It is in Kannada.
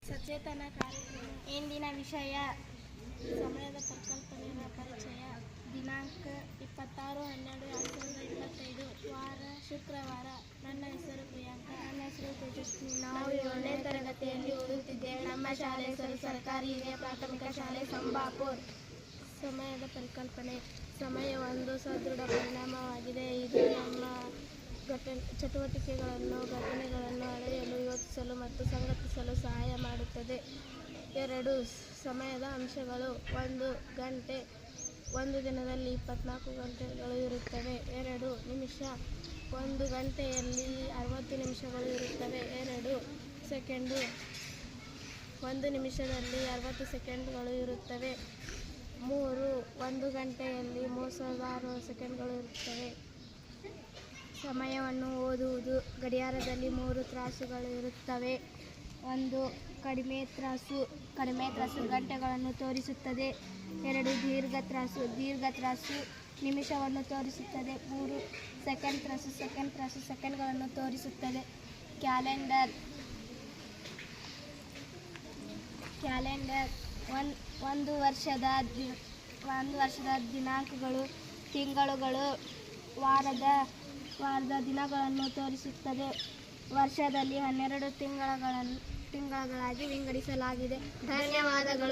ಸಚೇತನ ಕಾರ್ಯಕ್ರಮ. ಇಂದಿನ ವಿಷಯ ಸಮಯದ ಪರಿಕಲ್ಪನೆಯ ಪರಿಚಯ. ದಿನಾಂಕ 26/12/2025 ವಾರ ಶುಕ್ರವಾರ. ನನ್ನ ಹೆಸರು ಪ್ರಿಯಾಂಕಾ. ನನ್ನ ಹೆಸರು ತೇಜಸ್ವಿನಿ. ನಾವು 7ನೇ ತರಗತಿಯಲ್ಲಿ ಓದುತ್ತಿದ್ದೇವೆ. ನಮ್ಮ ಶಾಲೆ ಹೆಸರು ಸರ್ಕಾರಿ ಹಿರಿಯ ಪ್ರಾಥಮಿಕ ಶಾಲೆ ಸಂಬಾಪುರ್. ಸಮಯದ ಪರಿಕಲ್ಪನೆ. ಸಮಯ ಒಂದು ಸದೃಢ ಪರಿಣಾಮವಾಗಿದೆ. ಇದು ನಮ್ಮ ಚಟುವಟಿಕೆಗಳನ್ನು ಘಟನೆಗಳನ್ನು ಅಳೆಯಲು, ಯೋಚಿಸಲು ಮತ್ತು ಸಂಘಟಿಸಲು ಸಹಾಯ ಮಾಡುತ್ತದೆ. 2 ಸಮಯದ ಅಂಶಗಳು. 1 ಗಂಟೆ. ಒಂದು ದಿನದಲ್ಲಿ 24 ಗಂಟೆಗಳು ಇರುತ್ತವೆ. 2 ನಿಮಿಷ. 1 ಗಂಟೆಯಲ್ಲಿ 60 ನಿಮಿಷಗಳು ಇರುತ್ತವೆ. 2 ಸೆಕೆಂಡು. 1 ನಿಮಿಷದಲ್ಲಿ 60 ಸೆಕೆಂಡ್ಗಳು ಇರುತ್ತವೆ. 3 1 ಗಂಟೆಯಲ್ಲಿ 3600 ಸೆಕೆಂಡ್ಗಳು ಇರುತ್ತವೆ. ಸಮಯವನ್ನು ಓದುವುದು. ಗಡಿಯಾರದಲ್ಲಿ 3 ತ್ರಾಸುಗಳು ಇರುತ್ತವೆ. 1 ಕಡಿಮೆ ತ್ರಾಸು ಗಂಟೆಗಳನ್ನು ತೋರಿಸುತ್ತದೆ. 2 ದೀರ್ಘ ತ್ರಾಸು ನಿಮಿಷವನ್ನು ತೋರಿಸುತ್ತದೆ. 3 ಸೆಕೆಂಡ್ ತ್ರಾಸು ಸೆಕೆಂಡ್ಗಳನ್ನು ತೋರಿಸುತ್ತದೆ. ಕ್ಯಾಲೆಂಡರ್ ಒಂದು ವರ್ಷದ ದಿನಾಂಕಗಳು, ತಿಂಗಳುಗಳು, ವಾರದ ದಿನಗಳನ್ನು ತೋರಿಸುತ್ತದೆ. ವರ್ಷದಲ್ಲಿ 12 ತಿಂಗಳುಗಳಾಗಿ ವಿಂಗಡಿಸಲಾಗಿದೆ. ಧನ್ಯವಾದಗಳು.